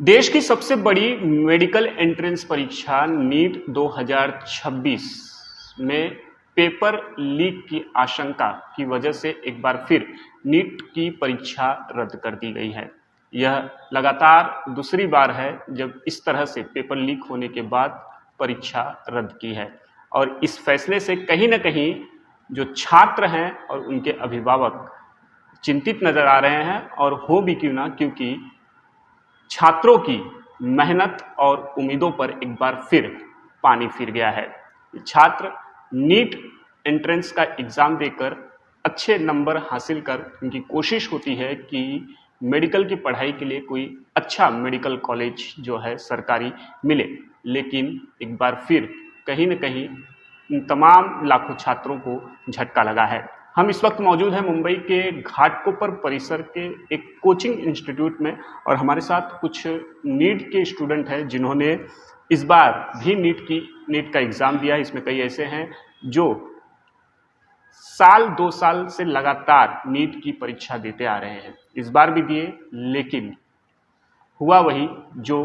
देश की सबसे बड़ी मेडिकल एंट्रेंस परीक्षा नीट 2026 में पेपर लीक की आशंका की वजह से एक बार फिर नीट की परीक्षा रद्द कर दी गई है। यह लगातार दूसरी बार है जब इस तरह से पेपर लीक होने के बाद परीक्षा रद्द की है और इस फैसले से कहीं ना कहीं जो छात्र हैं और उनके अभिभावक चिंतित नजर आ रहे हैं और हो भी क्यों ना, क्योंकि छात्रों की मेहनत और उम्मीदों पर एक बार फिर पानी फिर गया है। छात्र नीट एंट्रेंस का एग्जाम देकर अच्छे नंबर हासिल कर उनकी कोशिश होती है कि मेडिकल की पढ़ाई के लिए कोई अच्छा मेडिकल कॉलेज जो है सरकारी मिले, लेकिन एक बार फिर कहीं न कहीं इन तमाम लाखों छात्रों को झटका लगा है। हम इस वक्त मौजूद हैं मुंबई के घाटकोपर परिसर के एक कोचिंग इंस्टीट्यूट में और हमारे साथ कुछ नीट के स्टूडेंट हैं जिन्होंने इस बार भी नीट का एग्जाम दिया है। इसमें कई ऐसे हैं जो साल 2 साल से लगातार नीट की परीक्षा देते आ रहे हैं, इस बार भी दिए, लेकिन हुआ वही जो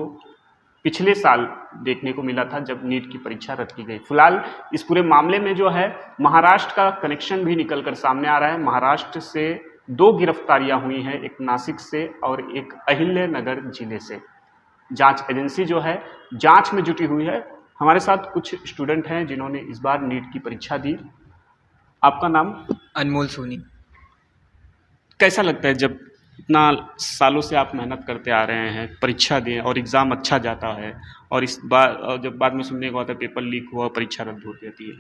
पिछले साल देखने को मिला था जब नीट की परीक्षा रद्द की गई। फिलहाल इस पूरे मामले में जो है महाराष्ट्र का कनेक्शन भी निकलकर सामने आ रहा है। महाराष्ट्र से 2 गिरफ्तारियां हुई हैं, एक नासिक से और एक अहिल्यानगर जिले से। जांच एजेंसी जो है जांच में जुटी हुई है। हमारे साथ कुछ स्टूडेंट हैं जिन्होंने इस बार नीट की परीक्षा दी। आपका नाम? अनमोल सोनी। कैसा लगता है जब इतना सालों से आप मेहनत करते आ रहे हैं, परीक्षा दें और एग्ज़ाम अच्छा जाता है और इस बार जब बाद में सुनने को आता है पेपर लीक हुआ, परीक्षा रद्द हो जाती है?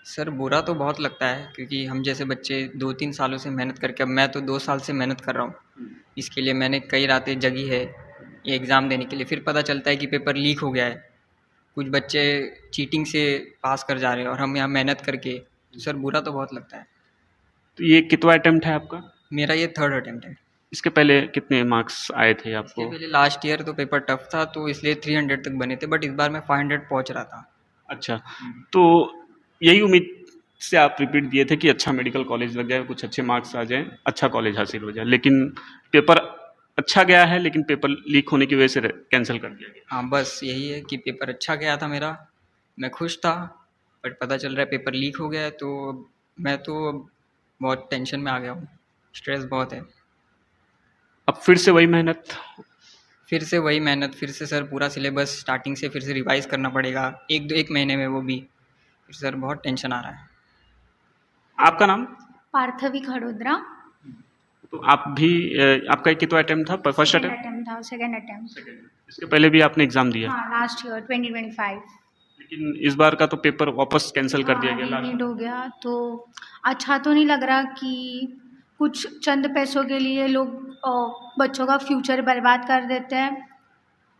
सर बुरा तो बहुत लगता है क्योंकि हम जैसे बच्चे 2-3 सालों से मेहनत करके, अब मैं तो 2 साल से मेहनत कर रहा हूँ। इसके लिए मैंने कई रातें जगी है ये एग्ज़ाम देने के लिए। फिर पता चलता है कि पेपर लीक हो गया है, कुछ बच्चे चीटिंग से पास कर जा रहे हैं और हम यहाँ मेहनत करके, तो सर बुरा तो बहुत लगता है। तो ये कितवां अटेम्प्ट है आपका? मेरा ये 3rd अटेम्प्ट है। इसके पहले कितने मार्क्स आए थे इसके आपको? पहले लास्ट ईयर तो पेपर टफ था तो इसलिए 300 तक बने थे, बट इस बार मैं 500 पहुँच रहा था। अच्छा, तो यही उम्मीद से आप रिपीट दिए थे कि अच्छा मेडिकल कॉलेज लग जाए, कुछ अच्छे मार्क्स आ जाएँ, अच्छा कॉलेज हासिल हो जाए, लेकिन पेपर अच्छा गया है, लेकिन पेपर लीक होने की वजह से कैंसिल कर दिया गया। हाँ, बस यही है कि पेपर अच्छा गया था मेरा, मैं खुश था, बट पता चल रहा है पेपर लीक हो गया है तो मैं तो बहुत टेंशन में आ गया हूँ, स्ट्रेस बहुत है। अब फिर से वही मेहनत? फिर से वही मेहनत, फिर से सर पूरा सिलेबस स्टार्टिंग से फिर से रिवाइज़ करना पड़ेगा, 1 महीने में वो भी। फिर सर बहुत टेंशन आ रहा है। आपका नाम? पार्थवी खड़ोदरा। तो आप भी आपका कितना अटेम्प्ट था? First second attempt? अटेम्प्ट था, सेकंड अटेम्प्ट। इसके पहले भी आपने एग्जाम दिया? हाँ, लास्ट ईयर 2025। लेकिन इस बार का तो पेपर वापस कैंसिल कर दिया गया रीनीट लास्ट। हो गया तो अच्छा तो नहीं लग रहा कि कुछ चंद पैसों के लिए लोग बच्चों का फ्यूचर बर्बाद कर देते हैं।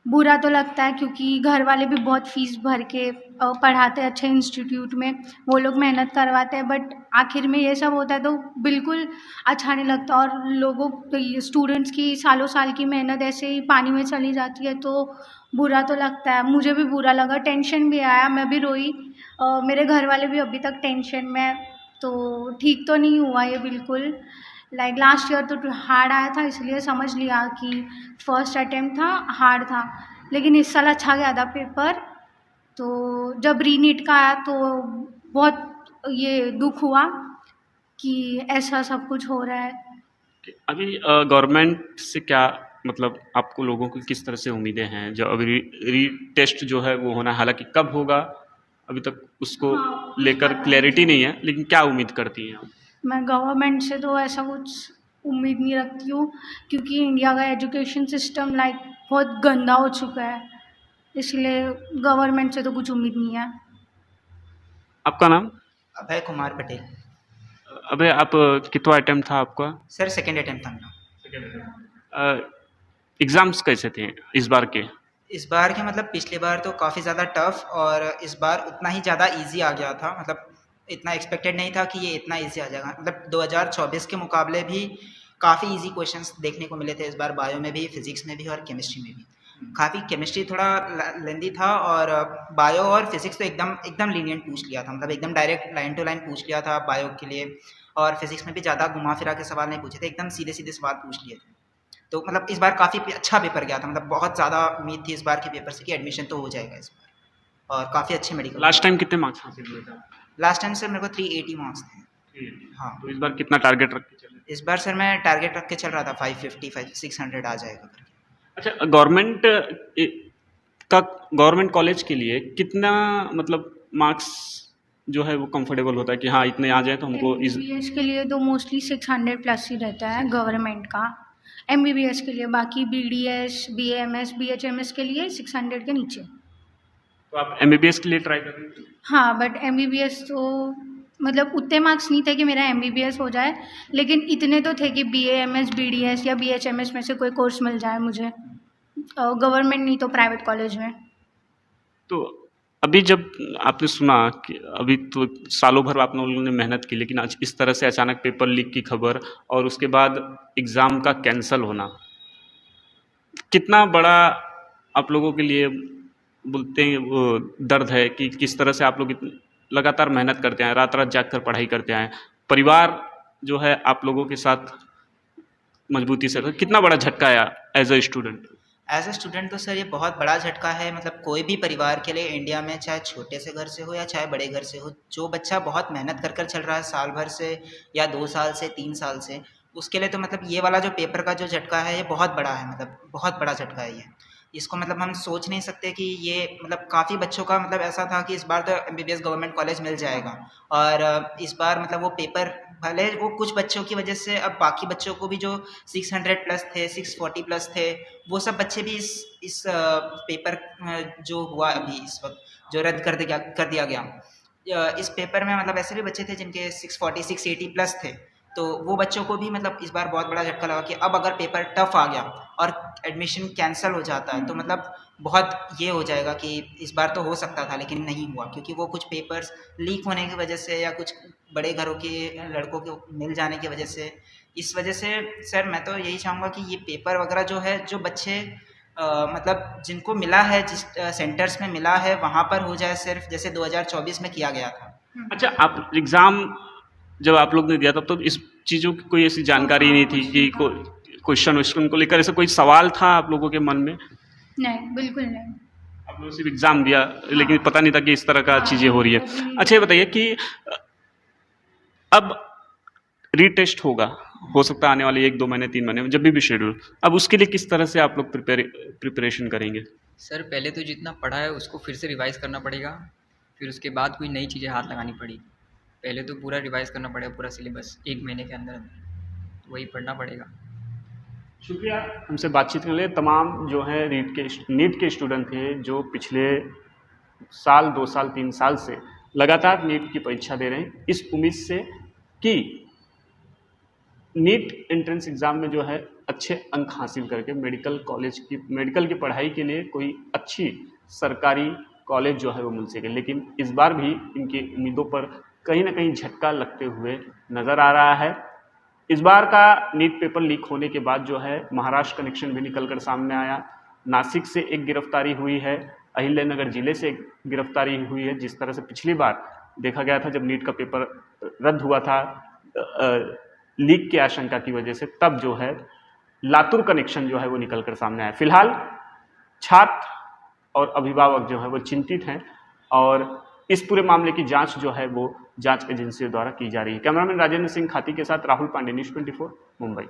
बुरा तो लगता है क्योंकि घर वाले भी बहुत फीस भर के पढ़ाते हैं अच्छे इंस्टीट्यूट में, वो लोग मेहनत करवाते हैं, बट आखिर में ये सब होता है तो बिल्कुल अच्छा नहीं लगता और लोगों स्टूडेंट्स की सालों साल की मेहनत ऐसे ही पानी में चली जाती है तो बुरा तो लगता है। मुझे भी बुरा लगा, टेंशन भी आया, मैं भी रोई। मेरे घर वाले भी अभी तक टेंशन में, तो ठीक तो नहीं हुआ ये बिल्कुल। लाइक लास्ट ईयर तो हार्ड आया था इसलिए समझ लिया कि फर्स्ट अटेम्प्ट था, हार्ड था, लेकिन इस साल अच्छा गया था पेपर। तो जब रीनीट का आया तो बहुत ये दुख हुआ कि ऐसा सब कुछ हो रहा है। अभी गवर्नमेंट से क्या मतलब आपको लोगों को किस तरह से उम्मीदें हैं? जो अभी री टेस्ट जो है वो होना है, हालांकि कब होगा अभी तक उसको हाँ, लेकर क्लैरिटी नहीं है, लेकिन क्या उम्मीद करती हैं आप? मैं गवर्नमेंट से तो ऐसा कुछ उम्मीद नहीं रखती हूँ क्योंकि इंडिया का एजुकेशन सिस्टम लाइक बहुत गंदा हो चुका है, इसलिए गवर्नमेंट से तो कुछ उम्मीद नहीं है। आपका नाम? अभय कुमार पटेल। अबे आप कितना अटेम्प्ट था आपका? सर सेकंड अटेम्प्ट था मेरा। एग्जाम्स कैसे थे इस बार के? इस बार के मतलब पिछले बार तो काफ़ी ज़्यादा टफ और इस बार उतना ही ज़्यादा इजी आ गया था। मतलब इतना एक्सपेक्टेड नहीं था कि ये इतना इजी आ जाएगा। मतलब 2024 के मुकाबले भी काफ़ी इजी क्वेश्चंस देखने को मिले थे इस बार, बायो में भी, फिजिक्स में भी और केमिस्ट्री में भी। काफ़ी केमिस्ट्री थोड़ा लेंदी था और बायो और फिजिक्स तो एकदम लीनियंट पूछ लिया था, मतलब एकदम डायरेक्ट लाइन टू लाइन पूछ लिया था बायो के लिए। और फिजिक्स में भी ज़्यादा घुमा फिरा के सवाल नहीं पूछे थे, एकदम सीधे सीधे सवाल पूछ लिए थे। तो मतलब इस बार काफ़ी अच्छा पेपर गया था, मतलब बहुत ज़्यादा उम्मीद थी इस बार के पेपर से कि एडमिशन तो हो जाएगा इस बार, और काफ़ी अच्छे मेडिकल। लास्ट टाइम कितने मार्क्स हासिल हुए थे? लास्ट टाइम सर मेरे को 380 मार्क्स थे। हाँ। तो इस बार कितना टारगेट रख के चले? इस बार सर मैं टारगेट रख के चल रहा था 550 600 आ जाएगा करके। अच्छा, गवर्नमेंट कॉलेज के लिए कितना मतलब मार्क्स जो है वो कंफर्टेबल होता है कि हाँ इतने आ जाए तो हमको इस MBBS के लिए तो मोस्टली 600 प्लस ही रहता है गवर्नमेंट का, MBBS के लिए। बाकी BDS BAMS BHMS के लिए 600 के नीचे। तो आप MBBS के लिए ट्राई कर रहे हैं? हाँ, बट MBBS तो मतलब उतने मार्क्स नहीं थे कि मेरा MBBS हो जाए, लेकिन इतने तो थे कि BAMS BDS या BHMS में से कोई कोर्स मिल जाए मुझे, गवर्नमेंट नहीं तो प्राइवेट कॉलेज में। तो अभी जब आपने सुना कि अभी तो सालों भर आप लोगों ने मेहनत की, लेकिन आज इस तरह से अचानक पेपर लीक की खबर और उसके बाद एग्ज़ाम का कैंसल होना, कितना बड़ा आप लोगों के लिए बोलते हैं वो दर्द है कि किस तरह से आप लोग लगातार मेहनत करते हैं, रात रात जाग कर पढ़ाई करते हैं, परिवार जो है आप लोगों के साथ मजबूती से, कितना बड़ा झटका आया as a student? As a student तो सर ये बहुत बड़ा झटका है, मतलब कोई भी परिवार के लिए इंडिया में, चाहे छोटे से घर से हो या चाहे बड़े घर से हो, जो बच्चा बहुत मेहनत कर कर चल रहा है साल भर से या 2 साल से 3 साल से, उसके लिए तो मतलब ये वाला जो पेपर का जो झटका है ये बहुत बड़ा है, मतलब बहुत बड़ा झटका है ये। इसको मतलब हम सोच नहीं सकते कि ये मतलब काफ़ी बच्चों का मतलब ऐसा था कि इस बार तो MBBS गवर्नमेंट कॉलेज मिल जाएगा, और इस बार मतलब वो पेपर भले वो कुछ बच्चों की वजह से, अब बाकी बच्चों को भी जो 600 प्लस थे 640 प्लस थे, वो सब बच्चे भी इस पेपर जो हुआ अभी इस वक्त जो रद्द कर दिया गया, इस पेपर में मतलब ऐसे भी बच्चे थे जिनके 640 680 प्लस थे, तो वो बच्चों को भी मतलब इस बार बहुत बड़ा झटका लगा कि अब अगर पेपर टफ आ गया और एडमिशन कैंसिल हो जाता है तो मतलब बहुत ये हो जाएगा कि इस बार तो हो सकता था लेकिन नहीं हुआ, क्योंकि वो कुछ पेपर्स लीक होने की वजह से या कुछ बड़े घरों के लड़कों के मिल जाने की वजह से, इस वजह से सर मैं तो यही चाहूँगा कि ये पेपर वगैरह जो है, जो बच्चे मतलब जिनको मिला है, जिस सेंटर्स में मिला है वहाँ पर हो जाए, सिर्फ जैसे 2024 में किया गया था। अच्छा, आप एग्ज़ाम जब आप लोग ने दिया तब तो इस चीज़ों की कोई ऐसी जानकारी नहीं थी कि क्वेश्चन वोश्चन को लेकर ऐसा कोई सवाल था आप लोगों के मन में? नहीं, बिल्कुल नहीं। आप लोग सिर्फ एग्ज़ाम दिया, लेकिन पता नहीं था कि इस तरह का चीज़ें हो रही है। अच्छा, ये बताइए कि अब रीटेस्ट होगा, हो सकता है आने वाले 1-2 महीने 3 महीने में, जब भी शेड्यूल, अब उसके लिए किस तरह से आप लोग प्रिपरेशन करेंगे? सर पहले तो जितना पढ़ा है उसको फिर से रिवाइज़ करना पड़ेगा, फिर उसके बाद कोई नई चीज़ें हाथ लगानी पड़ेगी। पहले तो पूरा रिवाइज़ करना पड़ेगा, पूरा सिलेबस 1 महीने के अंदर अंदर, तो वही पढ़ना पड़ेगा। शुक्रिया हमसे बातचीत करने के लिए। तमाम जो है नीट के स्टूडेंट थे जो पिछले साल 2 साल 3 साल से लगातार नीट की परीक्षा दे रहे हैं, इस उम्मीद से कि नीट एंट्रेंस एग्ज़ाम में जो है अच्छे अंक हासिल करके मेडिकल की पढ़ाई के लिए कोई अच्छी सरकारी कॉलेज जो है वो मिल सके। लेकिन इस बार भी इनकी उम्मीदों पर कहीं ना कहीं झटका लगते हुए नज़र आ रहा है। इस बार का नीट पेपर लीक होने के बाद जो है महाराष्ट्र कनेक्शन भी निकल कर सामने आया, नासिक से एक गिरफ्तारी हुई है, अहिल्यानगर जिले से एक गिरफ्तारी हुई है। जिस तरह से पिछली बार देखा गया था जब नीट का पेपर रद्द हुआ था लीक की आशंका की वजह से, तब जो है लातूर कनेक्शन जो है वो निकल कर सामने आया। फिलहाल छात्र और अभिभावक जो है वो चिंतित हैं और इस पूरे मामले की जांच जो है वो जांच एजेंसियों द्वारा की जा रही है। कैमरामैन राजेंद्र सिंह खाती के साथ राहुल पांडे, न्यूज़ 24 मुंबई।